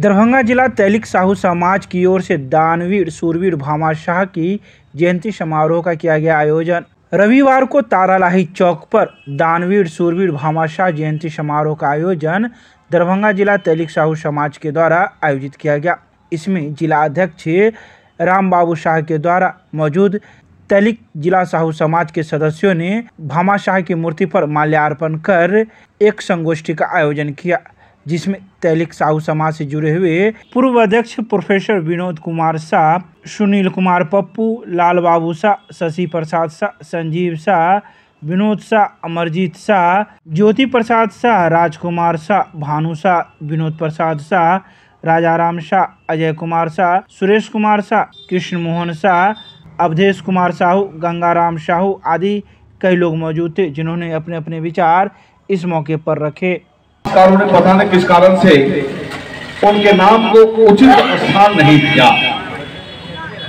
दरभंगा जिला तैलिक साहू समाज की ओर से दानवीर सूरवीर भामा शाह की जयंती समारोह का किया गया आयोजन। रविवार को तारालाही चौक पर दानवीर सूरवीर भामा शाह जयंती समारोह का आयोजन दरभंगा जिला तैलिक साहू समाज के द्वारा आयोजित किया गया। इसमें जिला अध्यक्ष राम बाबू शाह के द्वारा मौजूद तैलिक जिला साहू समाज के सदस्यों ने भामा शाह की मूर्ति पर माल्यार्पण कर एक संगोष्ठी का आयोजन किया, जिसमें तैलिक साहू समाज से जुड़े हुए पूर्व अध्यक्ष प्रोफेसर विनोद कुमार शाह, सुनील कुमार पप्पू, लाल बाबू शाह, शशि प्रसाद शाह, संजीव शाह, विनोद शाह, अमरजीत शाह, ज्योति प्रसाद शाह, राजकुमार शाह, भानु शाह, विनोद प्रसाद शाह, राजाराम शाह, अजय कुमार शाह, सुरेश कुमार शाह, कृष्ण मोहन शाह, अवधेश कुमार साहू, गंगाराम साहू आदि कई लोग मौजूद थे, जिन्होंने अपने अपने विचार इस मौके पर रखे। ने पता नहीं किस कारण से उनके नाम को उचित स्थान नहीं दिया।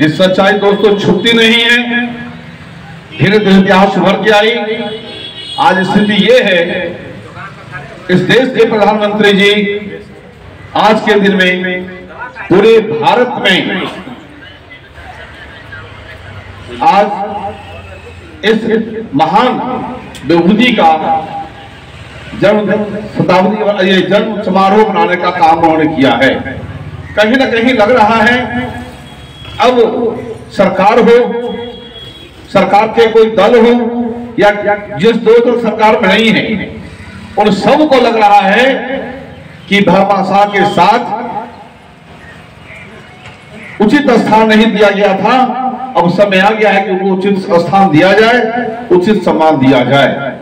ये सच्चाई दोस्तों छुपती नहीं है, धीरे धीरे इतिहास उभर के आई। आज स्थिति ये है, इस देश के प्रधानमंत्री जी आज के दिन में पूरे भारत में आज इस महान विभूति का जन्म शताब्दी ये जन्म समारोह बनाने का काम उन्होंने किया है। कहीं ना कहीं लग रहा है अब सरकार हो, सरकार के कोई दल हो या जिस दो सरकार में नहीं है, उन सब को लग रहा है कि भामा शाह के साथ उचित स्थान नहीं दिया गया था। अब समय आ गया है कि उनको उचित स्थान दिया जाए, उचित सम्मान दिया जाए।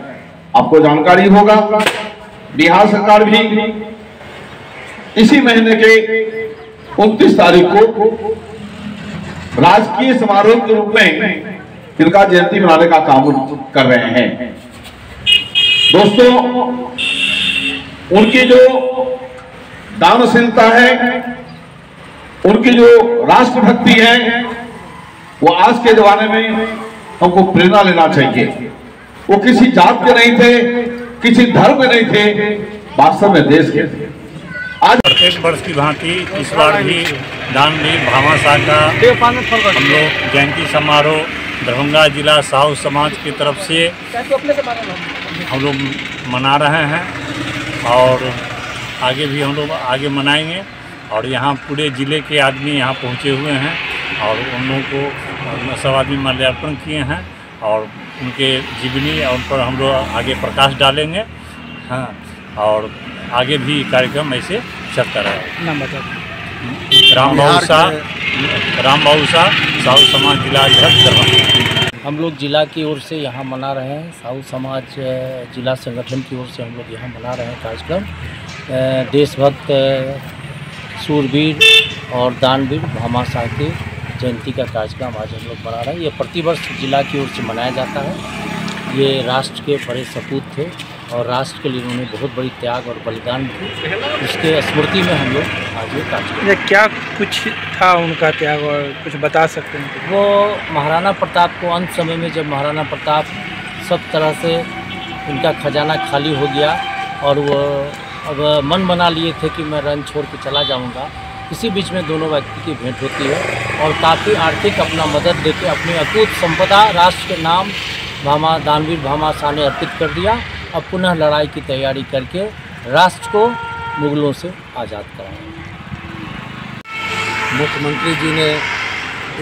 आपको जानकारी होगा, बिहार सरकार भी इसी महीने के 29 तारीख को राजकीय समारोह के रूप में इनका जयंती मनाने का काम कर रहे हैं। दोस्तों, उनकी जो दानशीलता है, उनकी जो राष्ट्रभक्ति है, वो आज के जमाने में हमको प्रेरणा लेना चाहिए। वो किसी जात के नहीं थे, किसी धर्म के नहीं थे, वास्तव में देश के थे। आज प्रत्येक वर्ष की भांति इस बार भी दानवीर भामा शाह का हम लोग जयंती समारोह दरभंगा जिला साहू समाज की तरफ से हम लोग मना रहे हैं और आगे भी हम लोग आगे मनाएंगे। और यहाँ पूरे ज़िले के आदमी यहाँ पहुँचे हुए हैं और उन लोगों को सब आदमी माल्यार्पण किए हैं और उनके जीवनी और पर हम लोग आगे प्रकाश डालेंगे। हाँ, और आगे भी कार्यक्रम ऐसे चलता रहेगा। नाम बता। राम बाबू शाह, साहू समाज जिला अध्यक्ष दरभंगा। हम लोग जिला की ओर से यहाँ मना रहे हैं, साहू समाज जिला संगठन की ओर से हम लोग यहाँ मना रहे हैं कार्यक्रम। देशभक्त सूरवीर और दानवीर भामा शाह के जयंती का कार्यक्रम आज हम लोग मना रहे हैं। ये प्रतिवर्ष जिला की ओर से मनाया जाता है। ये राष्ट्र के बड़े सपूत थे और राष्ट्र के लिए उन्होंने बहुत बड़ी त्याग और बलिदान की, उसके स्मृति में हम लोग आज ये कार्यक्रम। क्या कुछ था उनका त्याग और कुछ बता सकते हैं? वो महाराणा प्रताप को अंत समय में, जब महाराणा प्रताप सब तरह से उनका खजाना खाली हो गया और वो अब मन बना लिए थे कि मैं रन छोड़ के चला जाऊंगा, इसी बीच में दोनों व्यक्ति की भेंट होती है और काफ़ी आर्थिक अपना मदद देके अपनी अकूत संपदा राष्ट्र के नाम दानवीर भामा शाह ने अर्पित कर दिया। अब पुनः लड़ाई की तैयारी करके राष्ट्र को मुगलों से आज़ाद कराया। मुख्यमंत्री जी ने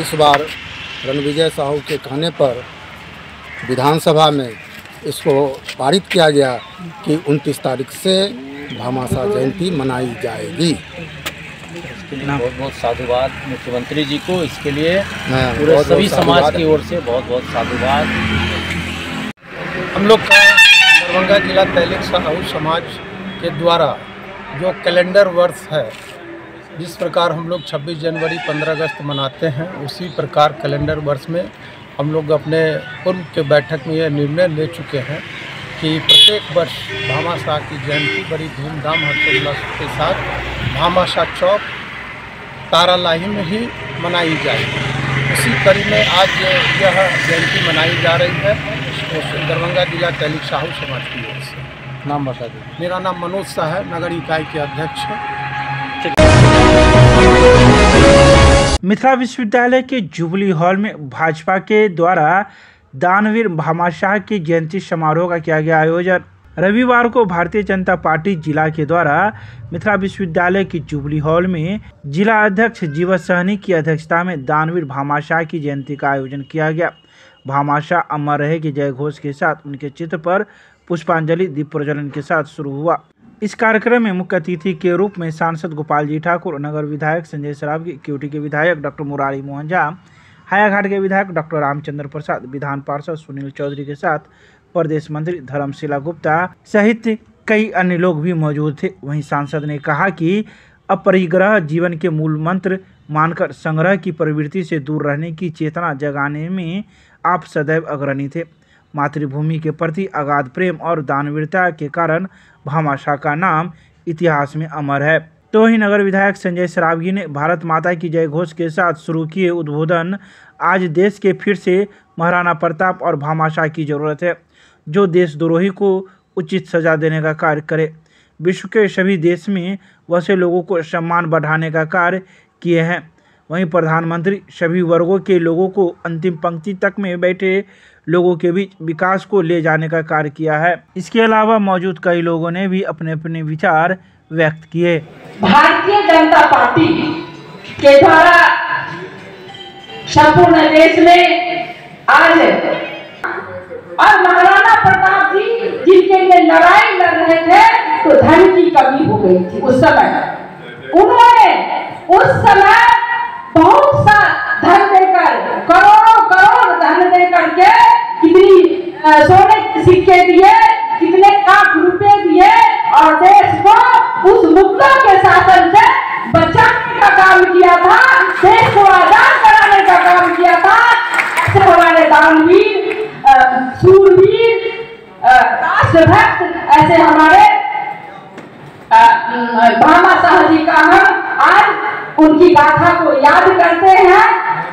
इस बार रणविजय साहू के कहने पर विधानसभा में इसको पारित किया गया कि 29 तारीख से भामा शाह जयंती मनाई जाएगी। इसके लिए बहुत बहुत साधुवाद मुख्यमंत्री जी को, इसके लिए पूरे सभी समाज की ओर से बहुत बहुत साधुवाद। हम लोग का दरभंगा जिला तैलिक साहू समाज के द्वारा जो कैलेंडर वर्ष है, जिस प्रकार हम लोग 26 जनवरी 15 अगस्त मनाते हैं, उसी प्रकार कैलेंडर वर्ष में हम लोग अपने पूर्व के बैठक में यह निर्णय ले चुके हैं कि प्रत्येक वर्ष भामा शाह की जयंती बड़ी धूमधाम हर्षोल्लास के साथ भामा शाह चौक तारालाही में ही मनाई जाएगी। इसी कड़ी में आज यह जयंती मनाई जा रही है दरभंगा जिला तैलिक साहू समाज की ओर से। नाम बता दें। मेरा नाम मनोज शाह है, नगर इकाई के अध्यक्ष। मिथिला विश्वविद्यालय के जुबली हॉल में भाजपा के द्वारा दानवीर भामाशाह की जयंती समारोह का किया गया आयोजन। रविवार को भारतीय जनता पार्टी जिला के द्वारा मिथिला विश्वविद्यालय की जुबली हॉल में जिला अध्यक्ष जीवत सहनी की अध्यक्षता में दानवीर भामाशाह की जयंती का आयोजन किया गया। भामाशाह अमर रहे के जय घोष के साथ उनके चित्र पर पुष्पांजलि दीप प्रज्वलन के साथ शुरू हुआ। इस कार्यक्रम में मुख्य अतिथि के रूप में सांसद गोपाल जी ठाकुर, नगर विधायक संजय सरावगी, क्यूटी के विधायक डॉक्टर मुरारी मोहन झा, हायाघाट के विधायक डॉक्टर रामचंद्र प्रसाद, विधान पार्षद सुनील चौधरी के साथ प्रदेश मंत्री धर्मशिला गुप्ता सहित कई अन्य लोग भी मौजूद थे। वहीं सांसद ने कहा कि अपरिग्रह जीवन के मूल मंत्र मानकर संग्रह की प्रवृत्ति से दूर रहने की चेतना जगाने में आप सदैव अग्रणी थे। मातृभूमि के प्रति अगाध प्रेम और दानवीरता के कारण भामाशाह का नाम इतिहास में अमर है। तो ही नगर विधायक संजय सरावगी ने भारत माता की जय घोष के साथ शुरू किए उद्बोधन आज देश के फिर से महाराणा प्रताप और भामाशाह की जरूरत है, जो देशद्रोही को उचित सजा देने का कार्य करे। विश्व के सभी देश में वैसे लोगों को सम्मान बढ़ाने का कार्य किए हैं। वहीं प्रधानमंत्री सभी वर्गों के लोगों को अंतिम पंक्ति तक में बैठे लोगों के बीच विकास को ले जाने का कार्य किया है। इसके अलावा मौजूद कई लोगों ने भी अपने अपने विचार व्यक्त किए। भारतीय जनता पार्टी के द्वारा संपूर्ण देश में आज और महाराणा प्रताप जी जिनके लिए लड़ाई लड़ रहे थे तो धन की कमी हो गई थी उस समय। उन्होंने उस समय बहुत सा धन देकर, करोड़ों करोड़ धन देकर के कितनी सोने के सिक्के दिए, कितने लाख रुपए दिए और देश को उस मुगलों के शासन से बचाने का काम किया था, देश को आजाद कराने का काम किया था। ऐसे हमारे दानवीर, सूरवीर, राष्ट्रभक्त, ऐसे हमारे भामाशाह जी का हम आज उनकी गाथा को याद करते हैं।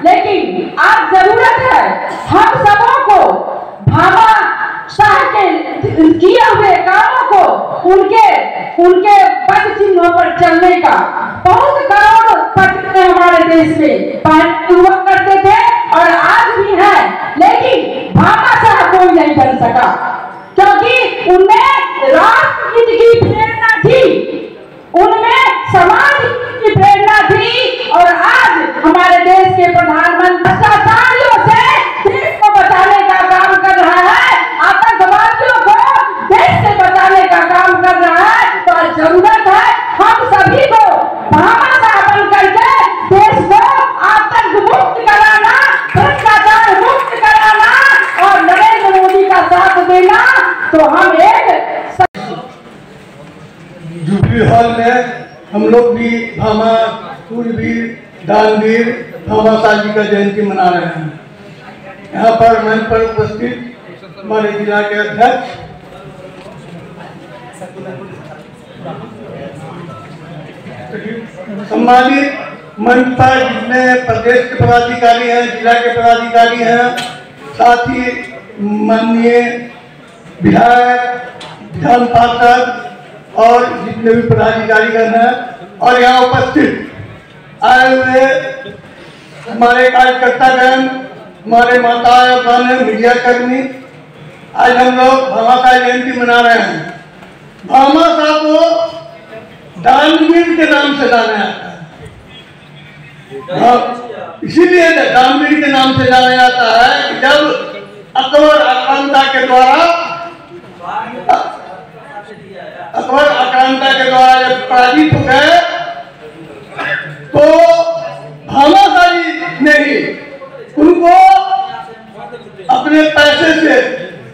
लेकिन आज जरूरत है हम सबों को भामाशाह के किए हुए कामों को उनके पद चिन्हों पर चलने का। बहुत करोड़ पद हमारे देश में हुआ करते थे और आज भी है, लेकिन भामाशाह कोई नहीं बन सका क्योंकि उनमें राष्ट्रहित की प्रेरणा थी, उनमें समाज की प्रेरणा थी। और आज हमारे देश के प्रधानमंत्री भ्रष्टाचारियों से देश को बचाने का काम कर रहा है, आतंकवादियों को देश से बचाने का काम कर रहा है। तो जरूरत है हम सभी को भामाशाह बन करके देश को आतंक मुक्त कराना, भ्रष्टाचार मुक्त कराना और नरेंद्र मोदी का साथ देना। तो हम एक जुबली हॉल में हम लोग भी भामा, सूरवीर, दानवीर भामाशाह जी का जयंती मना रहे हैं। यहाँ पर मंच पर उपस्थित हमारे जिला के अध्यक्ष सम्मानित मंच पर जितने प्रदेश के पदाधिकारी हैं, जिला के पदाधिकारी हैं, साथ ही माननीय विधायक, विधान पार्षद और जितने भी पदाधिकारीगण हैं और यहाँ उपस्थित आए हुए हमारे कार्यकर्तागण, हमारे माता बहन, मीडिया कर्मी, आज हम लोग भामाशाह जयंती मना रहे हैं। भामाशाह को दानवीर के नाम से जाना जाता है, इसीलिए दानवीर के नाम से जाना जाता है कि जब अकबर आक्रांता के द्वारा जब पराजित हो गए तो भामाशाह जी ने ही उनको अपने पैसे से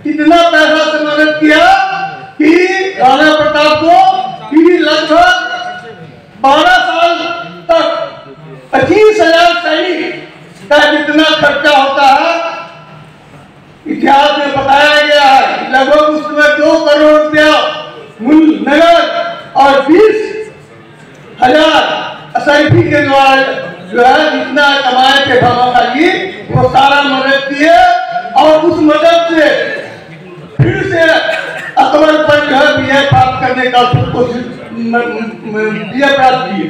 इतना पैसा से मदद किया कि राणा प्रताप को लगभग 12 साल तक 25,000 सैनिक का जितना खर्चा होता है इतिहास में बताया गया है। लगभग उसमें 2 करोड़ रुपया नगद और 20,000 असैफी के द्वारा जो है जितना कमाए थे भामाशाह जी वो सारा मदद किए और उस मदद से फिर से अकबर पर जो है विजय प्राप्त करने का कोशिश विजय प्राप्त किए।